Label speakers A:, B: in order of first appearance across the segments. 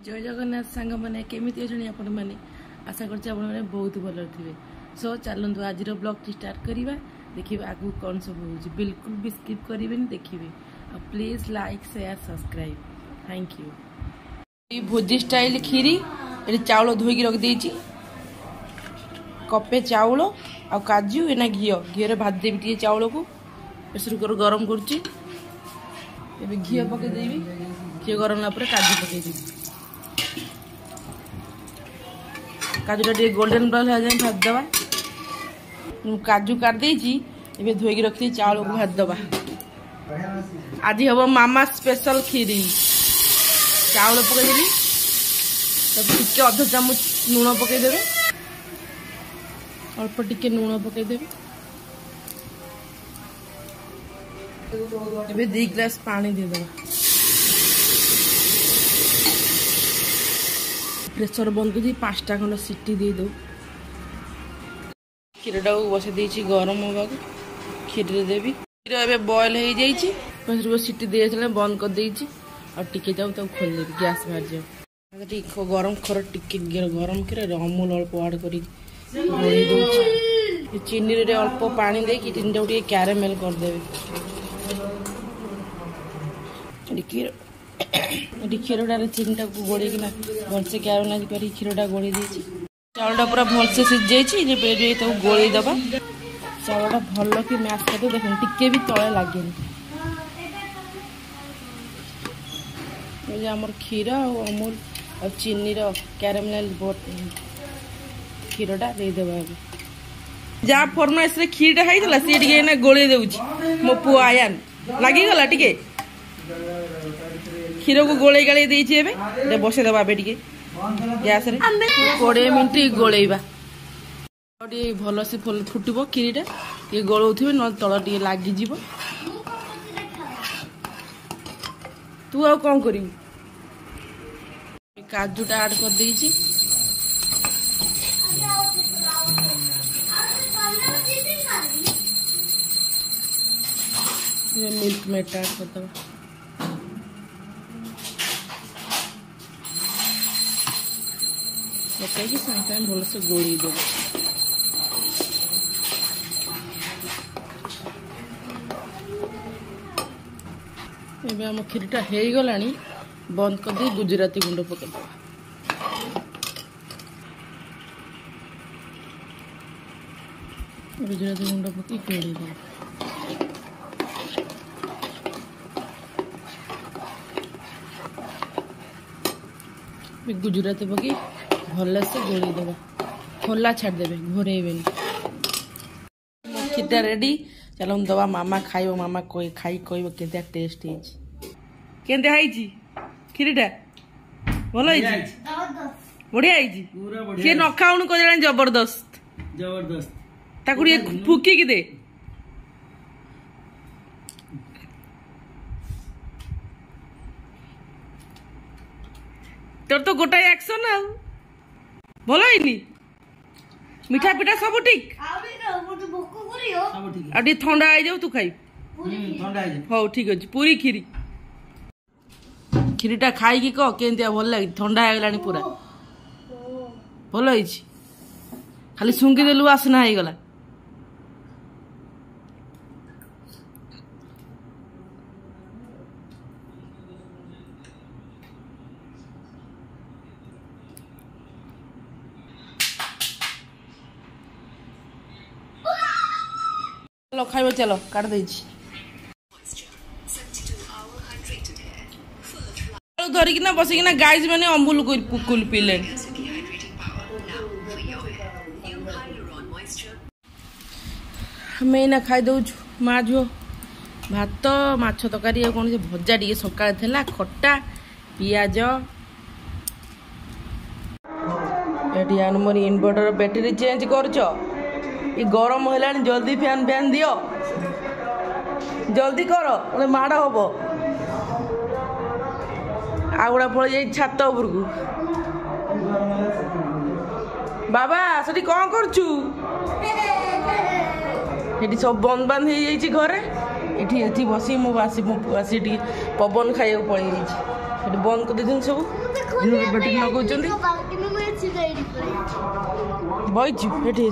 A: जय जगन्नाथ सांग मैंने केमी अच्छे आपण मैंने आशा कर बहुत भल थे। सो चलतु आज ब्लॉग स्टार्ट करवा देखिए आगू कौन सब हो बिल्कुल भी स्किप करेंगे देखिए। Please like share subscribe thank you. Bhoji style Kheri ये चाउल धोईकी रखी कपे चाउल आ काजू एना घी घी भाज देवी टे चाउल को प्रेसर कुकर गरम करुच्ची घी पकईदेवी घी गरम होगा काजू पकईदेवी काजूटा टे गोल्डन ब्राउन हो जाए भाजदबा काजू काटदे धोईकी रखी चाउल को भाजदबा। आज हम मामा स्पेशल खीरी चाउल पकईदेवी टिके अध चामच लुण पकईदेवे अल्प टिके लुण पकईदेवी ए 2 ग्लास पानी देदबा प्रेसर बंद कर 5टा खंड सीटी दे दो क्षीरटा बसई देती गरम होगा क्षीर देवी क्षीर ए बॉयल हो जाइए सीटी दे बंद कर देती और टिके जाऊ खोल देवी गैस बाहर जाओ गरम खर टिके गरम क्षीर अमूल अल्प आड कर चीनी रे अल्प पानी दे चीनी टाक क्यारामेल करदेवे क्षीरटार चीनी टाक गोड़े भलसे क्यारामेल कर क्षीरटा गोड़ी देती चाउलटा पूरा भलसे सीझे गोड़े दबा चाउलटा भल कि मैश कर देख टिके भी तले लगे आमर क्षीर अमूल और चीनी क्यारामेल क्षीरटा देदेबा जहाँ फरमाइश क्षीरटा खाई सी गोले दे मो पु आयान लगिगला टिके क्षीर को गोले गाड़ी देखे बसईदबा गैस 20 मिनट गोलेबा भल से फुटब क्षीरीटा ये गोलौथे न तल टे लगिज तू आ कौन कर काजूटा आड कर देइछि मिल्क मेड आड कर दबा पकईकि सागे सागे भल से गोली देव एबे आम क्षीरटा हो गला बंद कर दे गुजराती गुंड पकड़ गुजराती गुंड पकई गोली दे गुजराती पकई भल से गोली देवा खोला छाड़देवे घोरेबे खीरटा रेडी चलो दवा मामा खाइब मामा खाई कह के टेस्ट के खीरटा भल बढ़िया सी न खाऊन कह जबरदस्त जबरदस्त फुकी दे तोर तो गोटाए एक्शन आ भल मीठा पिठा सब ठीक ठंडा आई जाऊ तू खाई हाँ ठीक अच्छे पूरी खीरी खीरीटा खाई कह के भल लगे ठंडा हो गला पूरा भल खाली सुंगी देलु आसना हो गला चलो खाइब चलो काट दे धरिकी बसिकी गाइज मैंने अमूल कुल पीले हमें खाई दौ माँ झुओ भात माछ तरकारी कौन से भजा टे सका खटा पियाज मोर इनवर्टर बैटेरी चेंज कर गरम है जल्दी फैन फैन दियो जल्दी कर माड़ हम आगुड़ा पड़ जाए छात उपर को बाबा से कौन करचु सब बंद बांध हो जाइए घरे ये बस मो आसी पवन खाया पड़े बंद कर सब बैटिंग लगौଛନ୍ତି बइछु एठी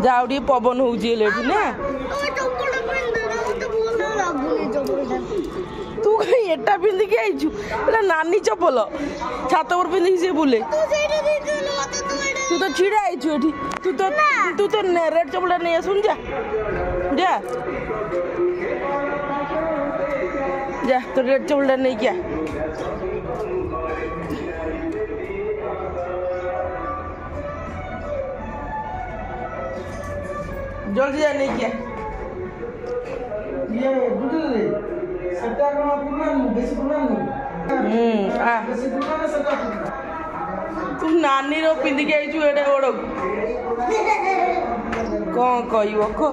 A: जाउ डी पवन होउजी लेठी ना तू कहीं एटा पिंदी के आइछु एटा नानी चपल छात पर पिंदी से बुले तू तो छिड़ा आइछु एठी तू तो रेड चपल नहीं सुन जा जा जा तो रेड चपल नहीं क्या जल्दी जा नहीं क्या ये बुझले सट्टा कोना पुरान बेसी पुरान आ बेसी पुरान सट्टा तू नानी रो पिंदी के आइछु एडे ओडो कौन कहइबो को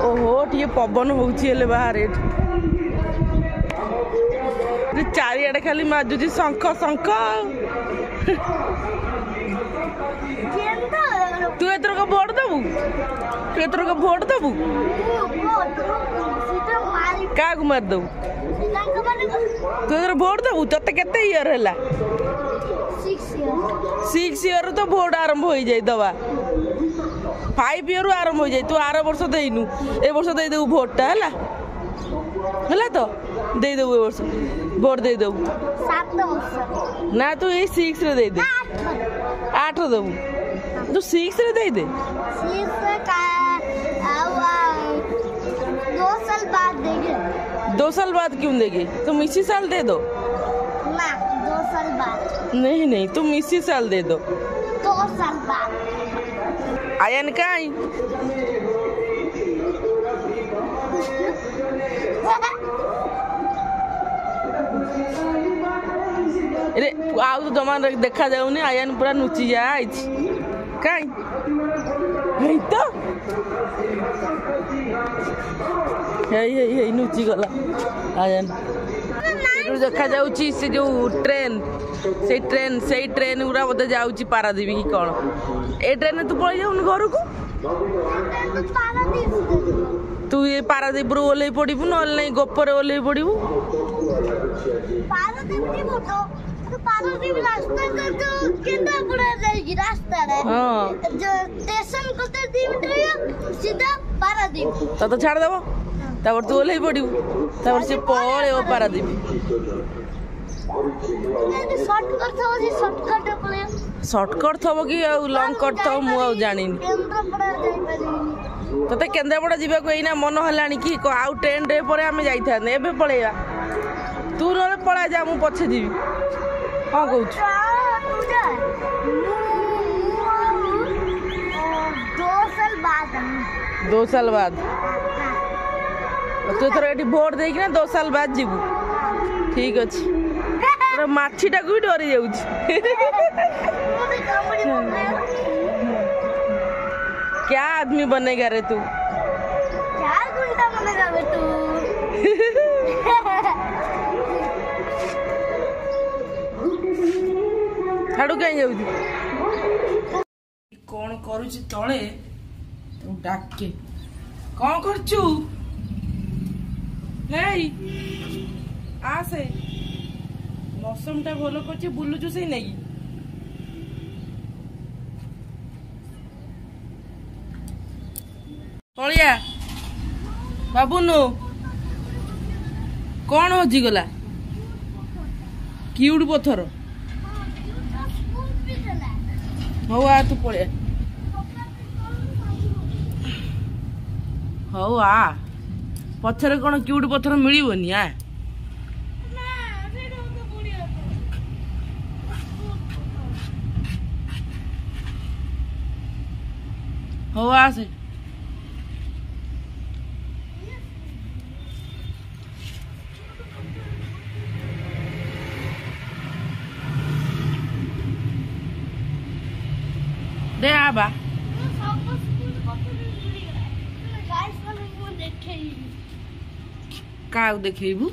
A: ओहो टिके पवन होउची एले बाहर एठी चारिआडे खाली माजुची शंख शंख तू एतर को वोट दबू क्या मार दबू तू एतर वोट दबू तते केते ईयर हैला 6 ईयर तो वोट आरंभ हो जाए दवा 5 ईयर आरंभ हो जाए तू आर वर्ष देनु ए वर्ष दे देबू वोट टा हैला तो दे देबू ए वर्ष वोट दे देबू 7 वर्ष ना तू ए 6 रे दे दे 8 रे देबू तू 6 रे दे दे 6 का 2 साल बाद देंगे 2 साल बाद क्यों देंगे तुम इसी साल दे दो ना 2 साल बाद नहीं तुम इसी साल दे दो 2 साल बाद आयन काई अरे आउ तो जमा देखा जाऊनी आयन पूरा नुची जाए काई हेई तो हेई नुची गला आयन देखा जाउची से जो ट्रेन से ट्रेन गुरा बोधे जाउची पारादीप की कौन ए ट्रेन तू पळै जाउन घर को तू ये पारादीप रो ओले पड़िबु न नहीं गोपर ओले पड़िबु पारादीप की फोटो तो पारादीप रास्ता तो केंदा पड़ा जाएगी रास्ता रे हां जो स्टेशन को तो दीमिट सीधा पारादीप तो छाड़ देबो तापर तू ओले पड़िबु तापर से पळे ओ पारादीप शॉर्टकट थबो कि लॉन्ग कट थबो मु जानी तते केंद्रापड़ा जीवा को एना मन हलानी कि आउ ट्रेन रे परे आमे जाई थाने एबे पळेया तू रे पळा जा मु पछे जीवी हां कहू 2 साल बाद तू थोड़ा ये भोट देकी ना 2 साल बाद जीवु ठीक अच्छे माछीटा को भी डरी जाऊँ क्या आदमी बनेगा रे तू क्या गुंडा बनेगा रे तू हाडू कहीं जाऊ कौन करुची तले तू डाके कौन करचू हेई आसे मौसम टा भलो करछे बुलुचु से नहीं पलिया बाबूनु कौन होजी गला किउड पथर हो आ तू पलिया हो आ पथर कौन किउड पथर मिलबनी आ हो आसे दे आबा का देखैबू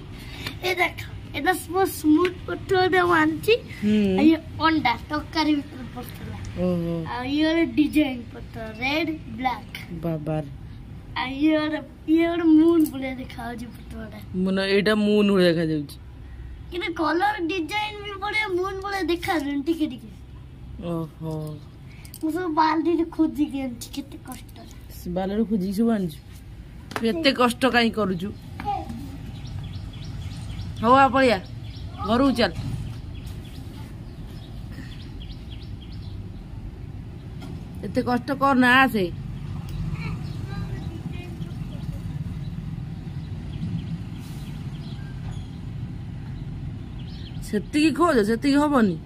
A: ए देख एटा स्मूथ पत्थर दे वांची ये अंडा तोकारी भीतर पड़तला ओहो आ ये डिजाइन पत्थर रेड ब्लैक बाबार आ ये मून बुले दिखाओ जी पत्थर मून एटा मून उड़े देखा जाउची
B: कि कलर डिजाइन भी बड़े मून बड़े देखा टिके टिके
A: ओहो
B: मु सब बाल्टी रे खोजी के केते कष्ट
A: बालर खोजी सब आनजु एते कष्ट काई करूजु हो आ पड़िया घरु चल एते कष्ट कर ना आसे सेती खोज सेती हबनी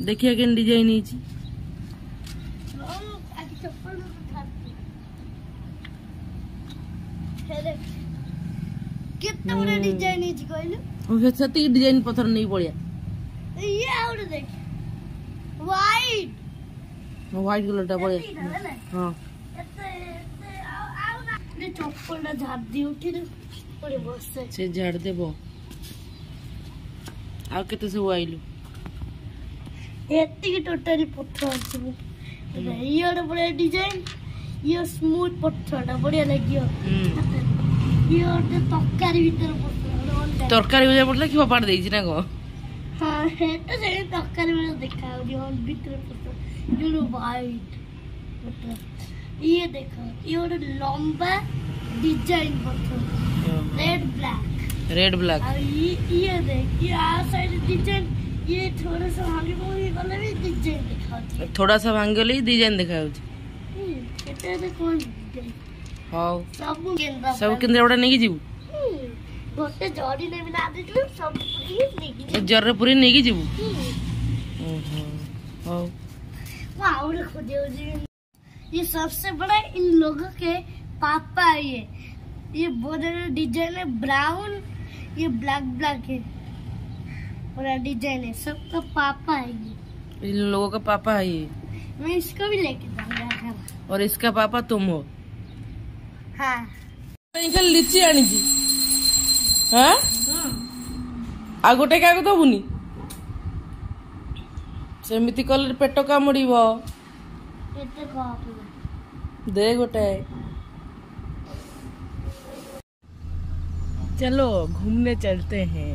A: देखिए केन डिजाइन हिची
B: कितना बड़ा डिजाइन हिची कहलु
A: ओ सेती डिजाइन पत्थर नहीं पड़िया
B: ये आउट देख वाइट
A: व्हाइट कलर टा पड़िया हां
B: ने चप्पल ना झाड़ दी उठी रे पड़े बस
A: से झाड़ देबो आ केते सब आइलु
B: एत्ती की टोटली पत्थर अछि ये बड़ा डिजाइन ये स्मूथ पत्थर बढ़िया लगियो ये तरकारी भीतर पत्थर
A: तरकारी भजा पड़ला कि पाड़ देछि ना गो
B: हां हेटा से तरकारी में देखा और भीतर पत्थर ये वाइट पत्थर ये देखो ये लंबा डिजाइन पत्थर रेड ब्लैक और ये देख ये आ साइड डिजाइन ये थोड़ा सा आगे गले भी डिजाइन दिखाउछ
A: थोड़ा सा भांगले डिजाइन दिखाउछ
B: एटा तो कोन
A: हां
B: सब
A: केंद्र ओडा नेकी जीवु
B: गोटे जड़ी ने बिना दे सब पूरी नेकी
A: जर पूरी नेकी जीवु ओहो हां
B: वाह और खोजे ये सबसे बड़ा इन लोगों के पापा है ये बड़ा डिजाइन है ब्राउन ये ब्लैक है बड़ा डिजाइन है सबका पापा है ये
A: इन लोगों का पापा है ये
B: मैं इसको भी लेके जाऊंगा
A: और इसका पापा तुम हो
B: हाँ
A: कल लीची आनी जी हाँ आ गोटे क्या तो बुनी सेमिति कलर पेट कामुड़ीबो दे गोटे चलो घूमने चलते हैं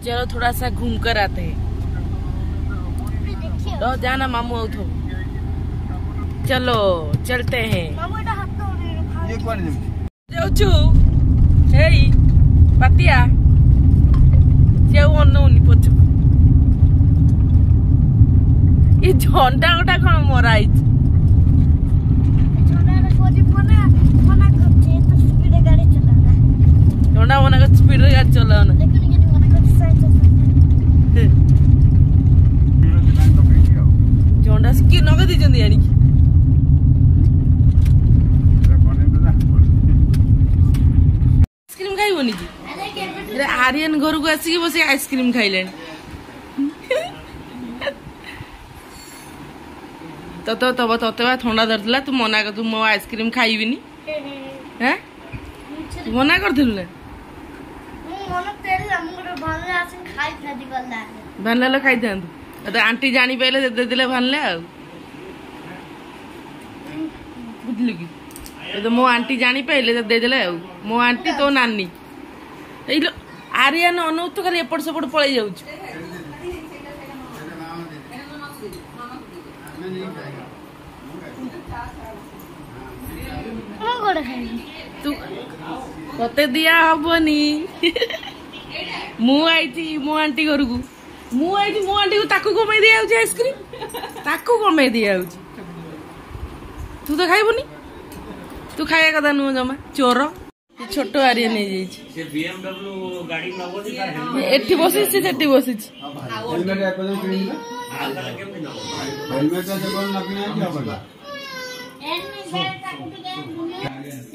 A: चलो थोड़ा सा घूम कर आते हैं तो जाना मामू आओ तो चलो चलते हैं जाऊछु हेई पातिया जेउ अन्नउनी पछु ये झंडा गोटा कौन मरा झंडा मना कर स्पीड रे गाड़ी चलाओ ना झंडा से की नगद दीजंदी आनी आइसक्रीम खाइबनी जी रे आर्यन घर को आसिक बस आइसक्रीम खाइले तो तते बा ठंडा धरला तू मना कर तू मो आइसक्रीम खाइबिनी हैं तू मना करथिल ने भानले खाई था आंटी जानी पाइले दे दिले भानले आ बुझलु कि तो मो आंटी जानी पाइले दे दिले आ मो आंटी तो नानी ए आर्यन अनु तो खाली एपट सेपट पळै जाउछ तू तते दिया हबनी मु आइती मो आंटी घर को मु आइती मो आंटी को ताकू कमे दिया आउछ आइसक्रीम ताकू कमे दिया आउछ तू तो खाइबनी तू खाया कदा नु जमा चोर छोटो आर्यन नहीं जाई से BMW गाड़ी न बोली एठी बसी से सेठी बसी हेलमेट एको जन किनी ना हेलमेट से कोन न किना कि होगा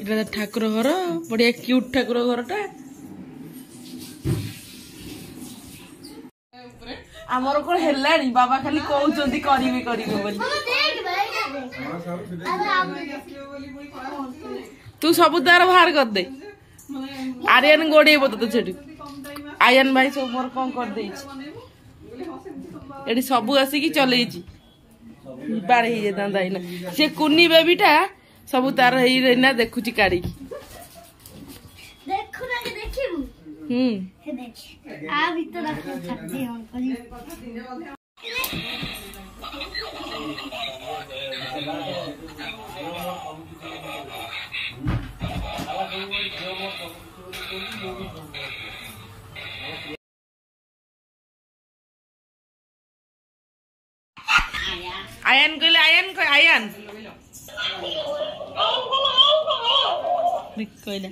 A: इटा ठाकुर घर बढ़िया क्यूट ठाकुर घरटा आमर कोन हेलानी बाबा खाली कहउचंदी करिवे करिवे बोली तू सब तार बाहर कर दे आर्यन गोड़े तो छेटी आर्यन भाई सब मोर कौन कर दे एडी सब आसिकी चलेइची बार ही जेता ना से कुन्नी बेबीटा सब तार हेई ना देखुची काड़ी
B: देखु ना देखिबू देख आ भीतर रखो छत्ती हम
A: आयन कहले आयन कह आयन कहले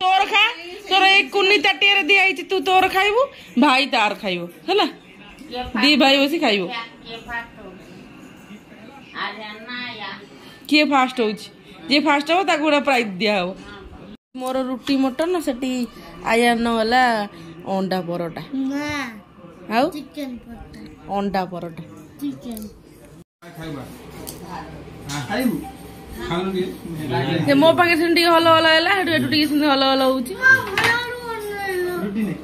A: तोर खा तोर एक कुन्नी ताटिया दिया है तू तोर खाइबू भाई तार खाइबो हैला दी भाई बसी खाइबो किए फास्ट होउची जे फास्ट हो ताको प्राइज दिया हो मोर रुटी मटन सेठी आयन वाला अंडा परोटा
B: ना
A: हाउ
B: चिकन परोटा
A: अंडा परोटा
B: चिकन
C: खाइबा खाइबू खानु
A: से मो पाके सेठी हलो हलो हैला हेटु हेटु टी सेठी हलो हलो होउची
C: रुटी नै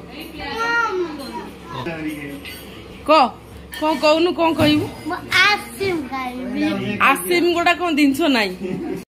A: को कहनु कौन कहबू
B: आसिम खाइबी
A: आसिम गोटा कौन जिनस नाई